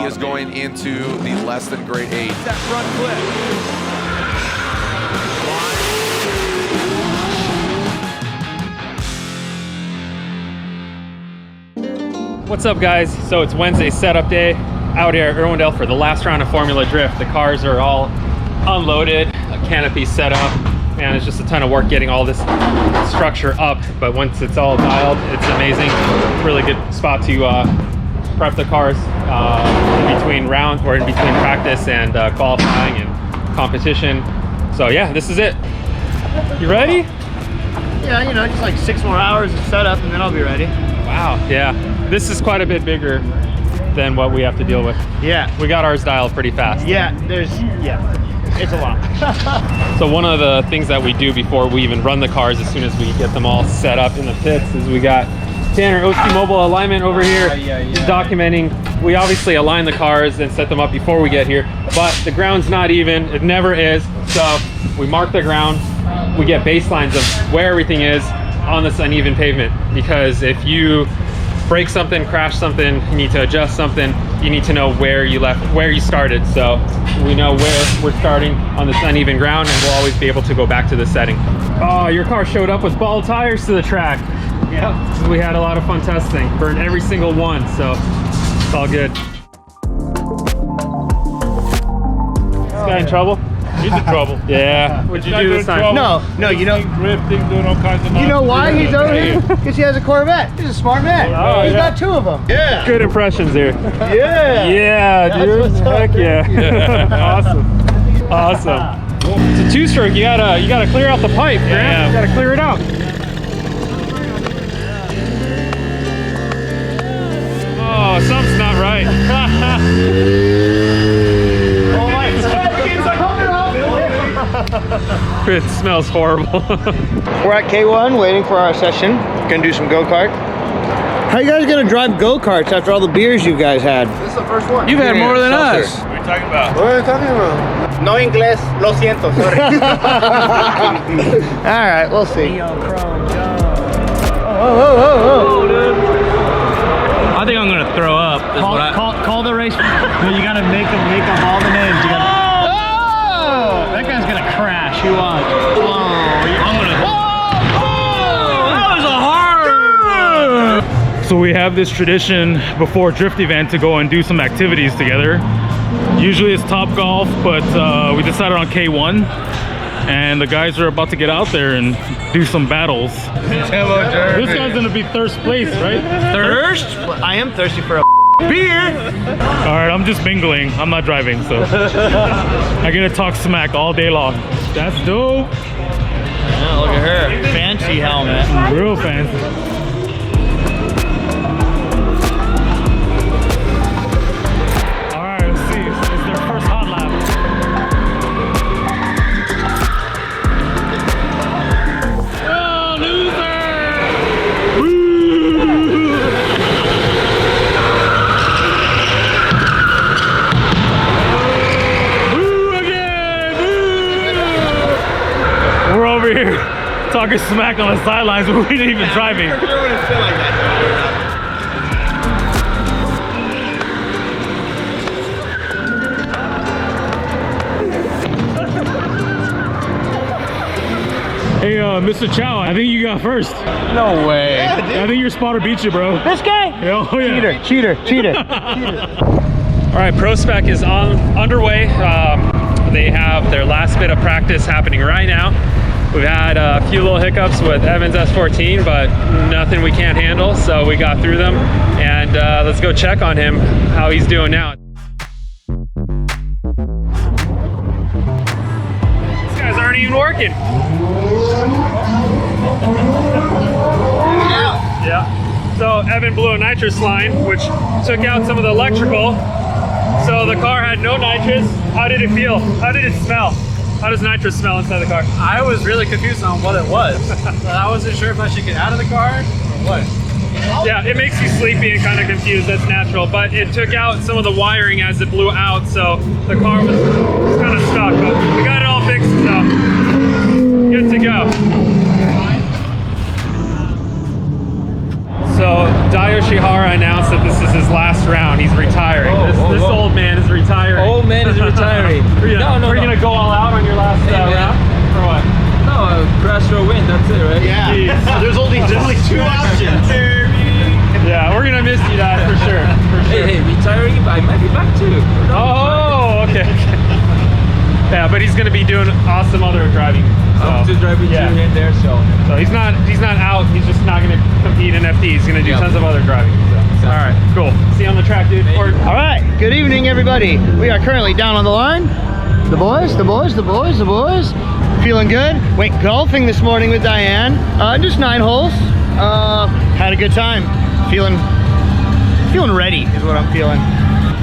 is going into the less than grade 8. That front flip. What's up, guys? So it's Wednesday setup day out here at Irwindale for the last round of Formula Drift. The cars are all unloaded, a canopy set up, and it's just a ton of work getting all this structure up. But once it's all dialed, it's amazing. Really good spot to prep the cars in between rounds or in between practice and qualifying and competition. So yeah, this is it. You ready? Yeah, you know, just like 6 more hours of setup and then I'll be ready. Wow, yeah. This is quite a bit bigger than what we have to deal with. Yeah. We got ours dialed pretty fast. Yeah, it's a lot. So one of the things that we do before we even run the cars, as soon as we get them all set up in the pits, is we got Tanner, OC Mobile Alignment over here, documenting. We obviously align the cars and set them up before we get here, but the ground's not even, it never is. So we mark the ground, we get baselines of where everything is on this uneven pavement, because if you break something, crash something, you need to adjust something, you need to know where you left, where you started. So we know where we're starting on this uneven ground, and we'll always be able to go back to the setting. Oh, your car showed up with bald tires to the track. Yeah. We had a lot of fun testing, burned every single one, so it's all good. This guy in trouble? He's in trouble. Yeah. What'd you do this time? No, you know. Drifting, doing all kinds of. You know why he's over here? Because he has a Corvette. He's a smart man. Oh, He's yeah. got 2 of them. Yeah. Good impressions here. Yeah. Yeah, dude. what's up, Heck yeah. Awesome. It's a 2-stroke. You gotta clear out the pipe, Grant. Yeah. You gotta clear it out. Oh, something's not right. Oh my God. It smells horrible. We're at K1 waiting for our session. Gonna do some go-kart. How you guys gonna drive go-karts after all the beers you guys had? This is the first one. You've had more than seltzer. us. What are you talking about? What are you talking about? No inglés, lo siento, sorry. All right, we'll see. Oh. I think I'm gonna throw up. Call the race. No, you gotta make up all the names. You gotta. Oh! That guy's gonna crash. You watch. So we have this tradition before drift event to go and do some activities together. Usually it's Top Golf, but we decided on K1. And the guys are about to get out there and do some battles. Hello, Jeremy. This guy's gonna be first place, right? Thirst? I am thirsty for a beer. All right, I'm just mingling. I'm not driving, so I get to talk smack all day long. That's dope. Oh, look at her. Fancy helmet. Real fancy. All right, let's see. It's their first hot lap. Oh, loser! Boo again! Boo! We're over here talking smack on the sidelines, but we ain't even driving. Hey, Mr. Chow, I think you got first. No way. I think your spotter beat you, bro. This guy? Yeah, oh, yeah. Cheater. All right, Pro Spec is underway. They have their last bit of practice happening right now. We've had a few little hiccups with Evan's S14, but nothing we can't handle, so we got through them. And let's go check on him, how he's doing now. These guys aren't even working. Yeah. So Evan blew a nitrous line, which took out some of the electrical. So the car had no nitrous. How did it feel? How did it smell? How does nitrous smell inside the car? I was really confused on what it was. So I wasn't sure if I should get out of the car or what. Yeah, it makes you sleepy and kind of confused. That's natural. But it took out some of the wiring as it blew out, so the car was kind of stuck. But we got it all fixed, so good to go. So Dio Yoshihara announced that this is his last round. He's retiring. This old man is retiring. Old man is retiring. Are you gonna go all out on your last round? Or what? No, crash or win. That's it, right? Yeah. There's only two options. Yeah, we're gonna miss you, Dad, for sure. Hey, retiring, but I might be back too. Oh, okay. Yeah, but he's gonna be doing awesome other driving. I'm still driving yeah. here and there, so he's not out. He's just not gonna compete in FD. He's gonna do tons of other driving. So. All right, cool. See you on the track, dude. All right. Good evening, everybody. We are currently down on the line. The boys. Feeling good. Went golfing this morning with Diane. Just 9 holes. Had a good time. Feeling ready is what I'm feeling.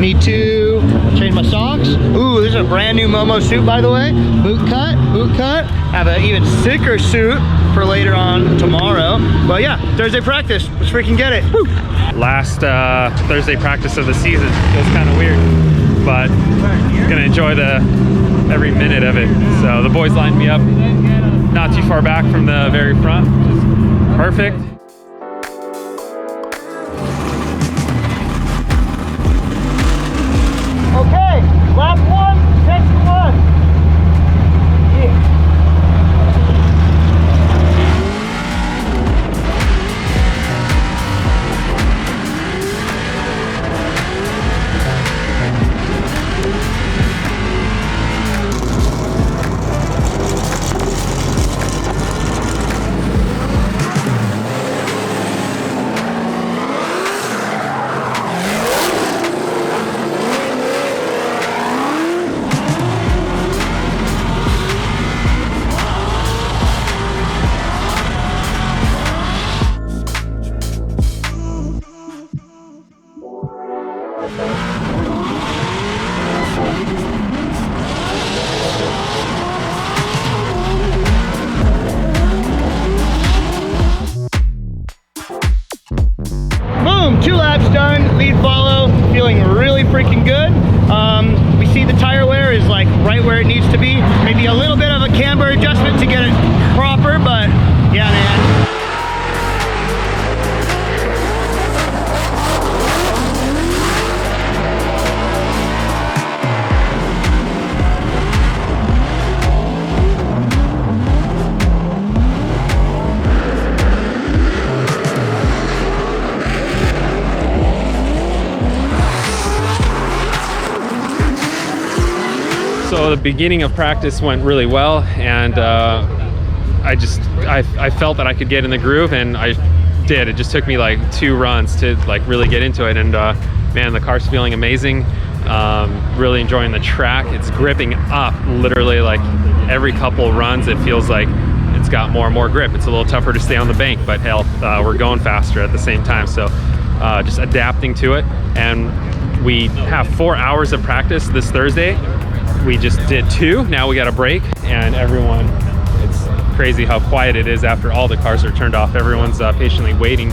Need to change my socks. Ooh, this is a brand new Momo suit, by the way. Boot cut. Have an even sicker suit for later on tomorrow. But yeah, Thursday practice. Let's freaking get it. Woo. Last Thursday practice of the season. Feels kind of weird, but gonna enjoy every minute of it. So the boys lined me up not too far back from the very front. Just perfect. Okay, lap 1, section 1. Yeah. Boom, 2 laps done, lead follow, feeling really freaking good. We see the tire wear is like right where it needs to be. Maybe a little bit of a camber adjustment to get it proper, but yeah, man. So the beginning of practice went really well, and I felt that I could get in the groove, and I did. It just took me like 2 runs to like really get into it, and man, the car's feeling amazing. Really enjoying the track. It's gripping up literally like every couple runs. It feels like it's got more and more grip. It's a little tougher to stay on the bank, but hell, we're going faster at the same time. So just adapting to it, and we have 4 hours of practice this Thursday. We just did 2, now we got a break, and everyone, it's crazy how quiet it is after all the cars are turned off. Everyone's patiently waiting.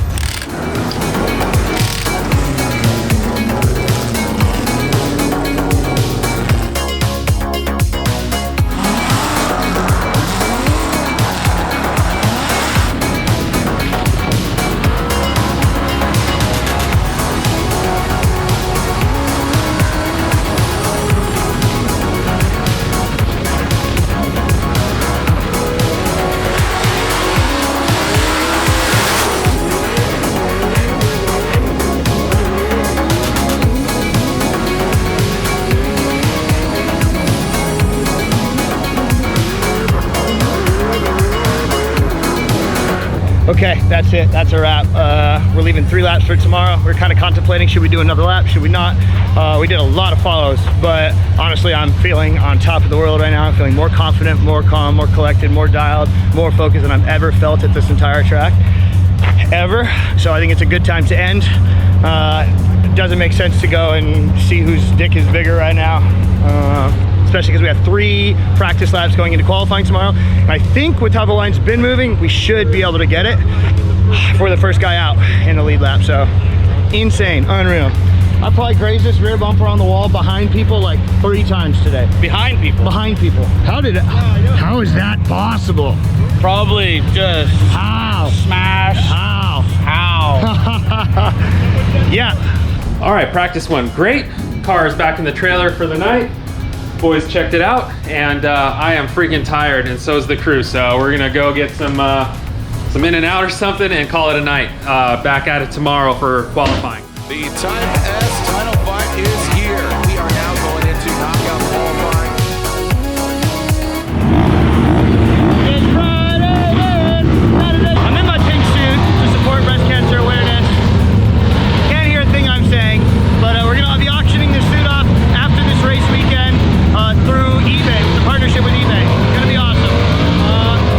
Okay, that's it. That's a wrap. We're leaving 3 laps for tomorrow. We're kind of contemplating, should we do another lap? Should we not? We did a lot of follows, but honestly, I'm feeling on top of the world right now. I'm feeling more confident, more calm, more collected, more dialed, more focused than I've ever felt at this entire track, ever. So I think it's a good time to end. It doesn't make sense to go and see whose dick is bigger right now. Especially because we have 3 practice laps going into qualifying tomorrow. And I think with how the line's been moving, we should be able to get it for the first guy out in the lead lap. So insane, unreal. I probably grazed this rear bumper on the wall behind people like 3 times today. Behind people. Behind people. How is that possible? Probably just How? smash. How? Yeah. All right, practice went great. Car is back in the trailer for the night. Boys checked it out, and I am freaking tired, and so is the crew. So we're gonna go get some in and out or something and call it a night. Back at it tomorrow for qualifying. The Time S title fight is here. We are now going into knockout qualifying. It's Friday. I'm in my pink suit to support breast cancer awareness. Can't hear a thing I'm saying, but we're gonna be auctioning this suit off after this race weekend through eBay, with a partnership with eBay. It's gonna be awesome.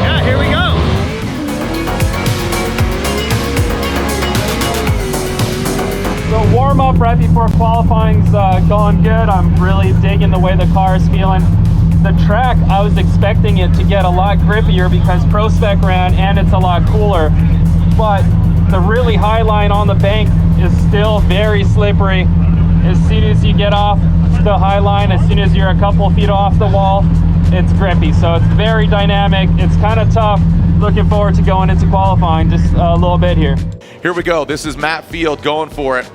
Yeah, here we go. So warm up right before qualifying's going good. I'm really digging the way the car is feeling. The track, I was expecting it to get a lot grippier because Pro Spec ran and it's a lot cooler. But the really high line on the bank is still very slippery. As soon as you get off the high line, as soon as you're a couple feet off the wall, it's grippy. So it's very dynamic. It's kind of tough. Looking forward to going into qualifying just a little bit here. Here we go. This is Matt Field going for it.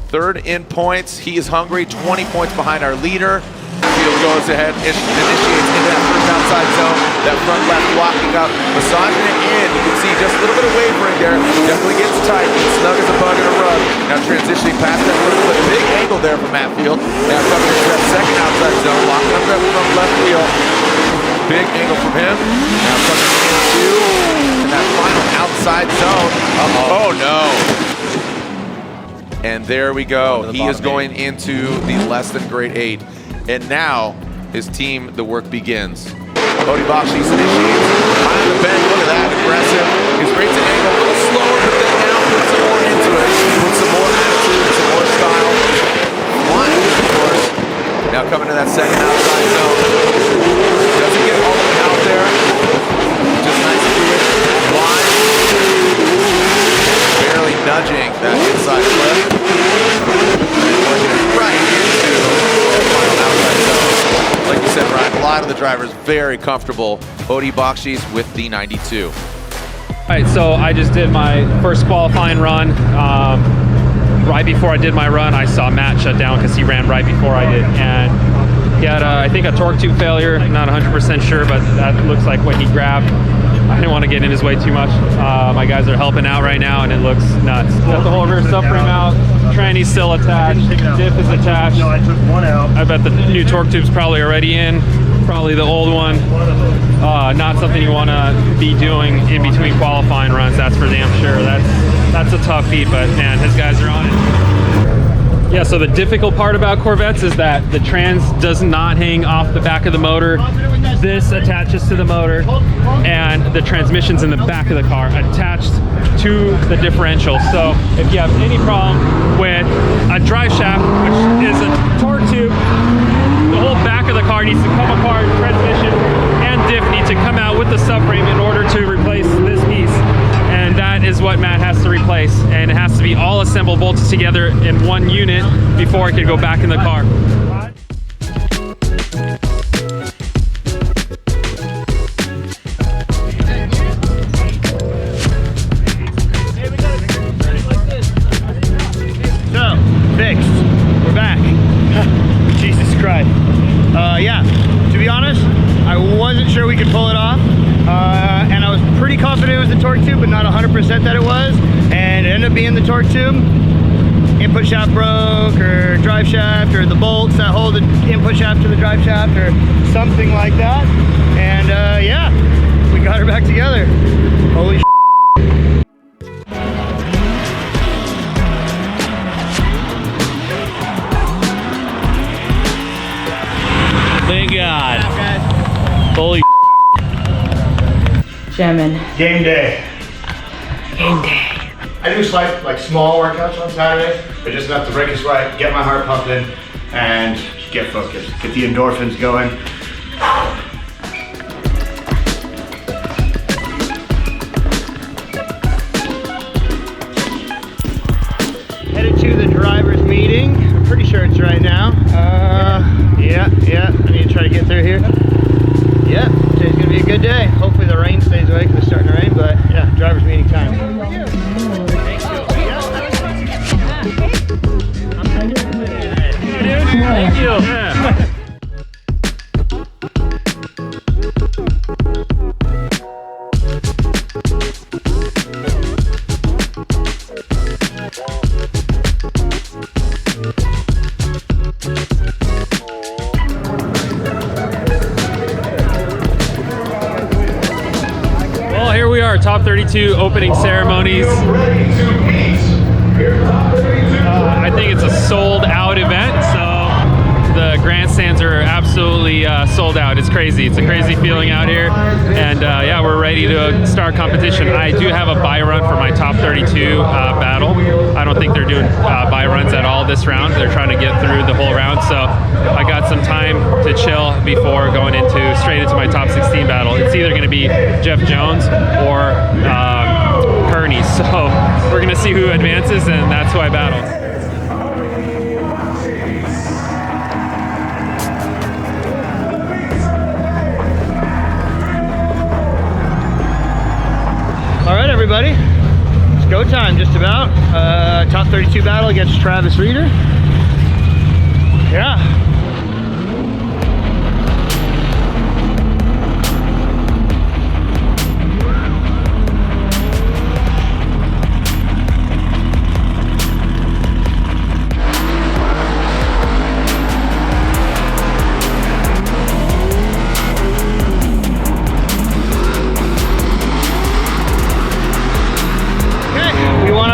Third in points. He is hungry. 20 points behind our leader. Field goes ahead, initiates into that first outside zone. That front left blocking up, massaging it in. You can see just a little bit of wavering there. Definitely gets tight. Snug as a bug in a rug. Now transitioning past that little bit. Big angle there from Matt Field. Now coming into that second outside zone. Locking up that front left wheel. Big angle from him. Now coming into that final outside zone. Oh no. And there we go. He is going into the less than grade 8. And now his team, the work begins. Odi initiates. Behind the bend, look at that, aggressive. He's great to angle, a little slower, but then now put some more into it. Put some more attitude, some more style. Flying, of course. Now coming to that second outside zone. Doesn't get all the way out there. Just nice to do it. Wide. Barely nudging that inside clip. Right into the final outside zone. Like you said, Ryan, a lot of the drivers very comfortable. Odi with the 92. All right, so I just did my first qualifying run. Right before I did my run, I saw Matt shut down because he ran right before I did. And he had, I think, a torque tube failure. Not 100% sure, but that looks like what he grabbed. I didn't want to get in his way too much. My guys are helping out right now, and it looks nuts. Got the whole rear subframe out. Tranny's still attached. Diff is attached. No, I took one out. I bet the new torque tube's probably already in. Probably the old one. Not something you want to be doing in between qualifying runs. That's for damn sure. That's a tough feat, but man, his guys are on it. Yeah, so the difficult part about Corvettes is that the trans does not hang off the back of the motor. This attaches to the motor, and the transmission's in the back of the car attached to the differential. So if you have any problem with a drive shaft, which is a torque tube, the whole back of the car needs to come apart. Transmission and diff need to come out with the subframe in order to replace this piece. And that is what Matt has to replace. And it has to be all assembled, bolted together in one unit before it can go back in the car. So, fixed. We're back. Jesus Christ. Yeah, to be honest, I wasn't sure we could pull it off. And I was pretty confident it was the torque tube, but not 100% that it was. And it ended up being the torque tube. Input shaft broke, or drive shaft, or the bolts that hold the input shaft to the drive shaft, or something like that. And yeah, we got her back together. Holy shit. Thank God. Holy Jamming. Game day. Game day. I do slight, like small workouts on Saturday, but just enough to break a sweat, get my heart pumping, and get focused. Get the endorphins going. Headed to the driver's meeting. I'm pretty sure it's right now. Yeah. I need to try to get through here. Yeah, today's gonna be a good day. Hopefully the rain stays away because it's starting to rain, but yeah, driver's meeting time. Thank you. 32 opening ceremonies. I think it's a sold out event, so the grandstands are absolutely sold out. It's crazy. It's a crazy feeling out here. And yeah, we're ready to start competition. I do have a buy run for my top 32 battle. I don't think they're doing buy runs at all this round. They're trying to get through the whole round. So I got some time to chill before going straight into my top 16 battle. It's either going to be Jeff Jones or Kearney. So we're going to see who advances, and that's who I battle. All right, everybody, it's go time just about. Top 32 battle against Travis Reeder. Yeah.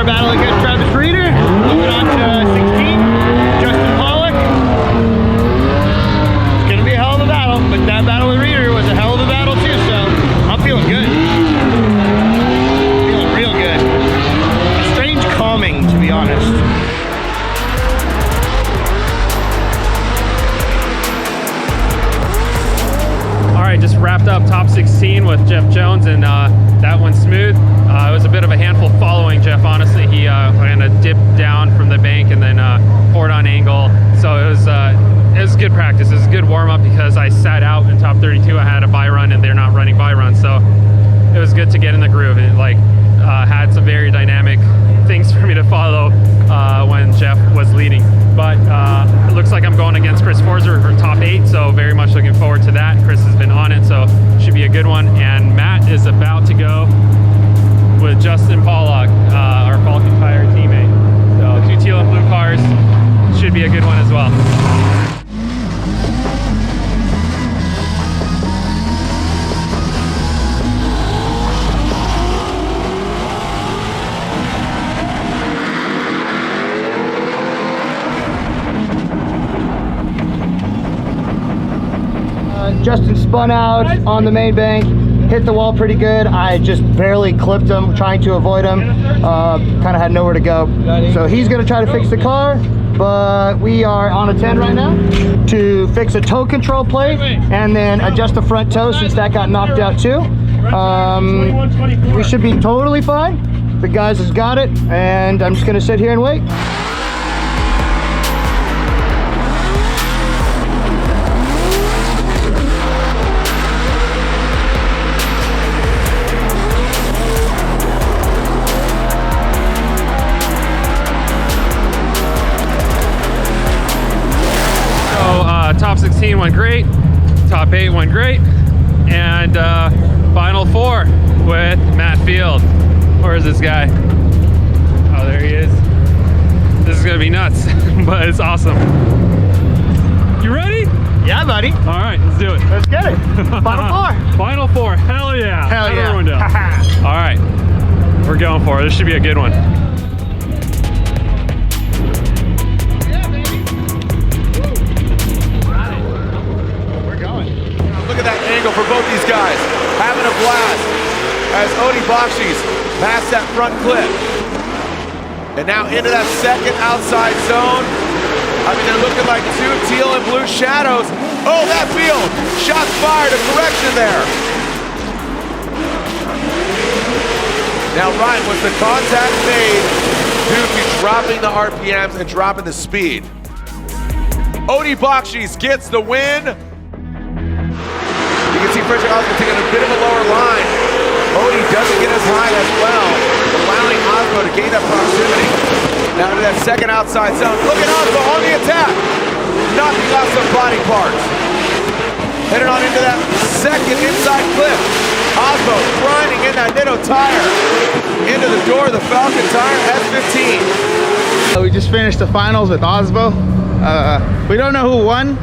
Battle against Travis Reeder. Moving on to 16, Justin Pollock. It's gonna be a hell of a battle, but that battle with Reeder was a hell of a battle too, so I'm feeling good. Feeling real good. A strange calming, to be honest. All right, just wrapped up top 16 with Jeff Jones, and that went smooth. It was a bit of a handful following Jeff, honestly. He kind of dipped down from the bank and then poured on angle. So it was good practice. It was a good warm up because I sat out in top 32. I had a buy run and they're not running buy runs. So it was good to get in the groove. It had some very dynamic things for me to follow when Jeff was leading. But it looks like I'm going against Chris Forzer for top 8, so very much looking forward to that. Chris has been on it, so should be a good one. And Matt is about to go with Justin Pollock, our Falcon Tire teammate. So 2 teal and blue cars, should be a good one as well. Justin spun out on the main bank, hit the wall pretty good. I just barely clipped him, trying to avoid him. Kind of had nowhere to go. So he's gonna try to fix the car, but we are on a 10 right now to fix a toe control plate and then adjust the front toe since that got knocked out too. We should be totally fine. The guys has got it, and I'm just gonna sit here and wait. Top 16 went great, top 8 went great, and final 4 with Matt Field. Where is this guy? Oh, there he is. This is gonna be nuts, but it's awesome. You ready? Yeah, buddy. All right, let's do it. Let's get it. Final 4. Final 4, hell yeah. Hell yeah. Everyone down. All right, we're going for it. This should be a good one. For both these guys, having a blast as Odi past that front clip. And now into that second outside zone. I mean, they're looking like 2 teal and blue shadows. Oh, that field, shots fired, a correction there. Now, Ryan, was the contact made due to dropping the RPMs and dropping the speed? Odi gets the win. You can see Frederick Osborne taking a bit of a lower line. Odi doesn't get as high as well, allowing Osborne to gain that proximity. Now to that second outside zone. Look at Osborne on the attack, knocking off some body parts. Headed on into that second inside clip. Osborne grinding in that Nitto tire. Into the door of the Falcon Tire S15. We just finished the finals with Osbo. We don't know who won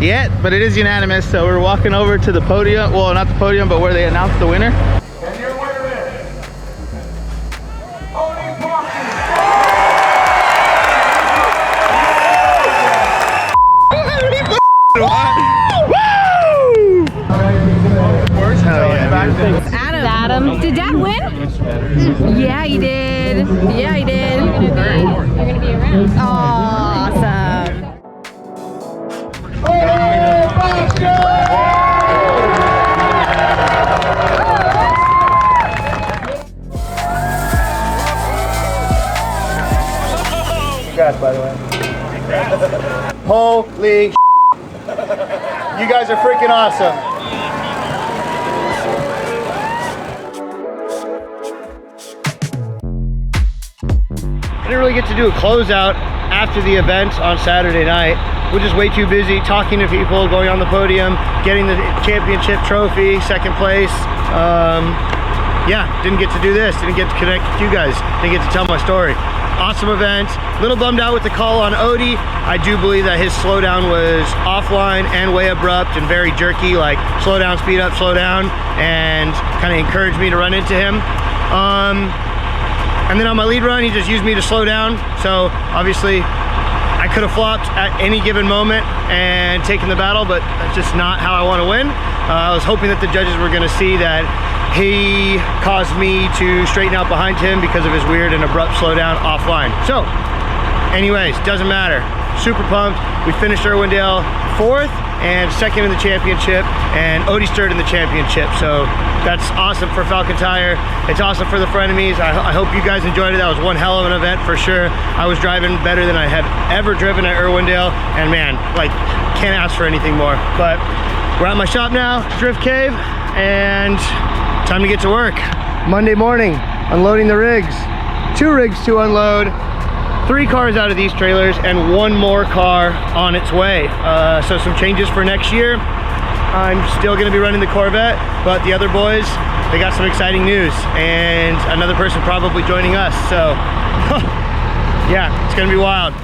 yet, but it is unanimous, so we're walking over to the podium. Well, not the podium, but where they announced the winner. And your winner is Yeah, he did. Yeah, he did. They're gonna be around. Awesome. Congrats, by the way. Holy you guys are freaking awesome. I didn't really get to do a closeout after the event on Saturday night. We're just way too busy talking to people, going on the podium, getting the championship trophy, second place. Yeah, didn't get to do this, didn't get to connect with you guys, didn't get to tell my story. Awesome event. Little bummed out with the call on Odi. I do believe that his slowdown was offline and way abrupt and very jerky, like slow down, speed up, slow down, and kind of encouraged me to run into him. And then on my lead run, he just used me to slow down. So obviously I could have flopped at any given moment and taken the battle, but that's just not how I want to win. I was hoping that the judges were going to see that he caused me to straighten out behind him because of his weird and abrupt slowdown offline. So anyways, doesn't matter. Super pumped. We finished Irwindale 4th and 2nd in the championship, and Odi's 3rd in the championship. So that's awesome for Falcon Tire. It's awesome for the Frenemies. I hope you guys enjoyed it. That was one hell of an event for sure. I was driving better than I had ever driven at Irwindale, and man, like, can't ask for anything more. But we're at my shop now, Drift Cave, and time to get to work. Monday morning, unloading the rigs. 2 rigs to unload, 3 cars out of these trailers, and 1 more car on its way. So some changes for next year. I'm still gonna be running the Corvette, but the other boys, they got some exciting news, and another person probably joining us. So yeah, it's gonna be wild.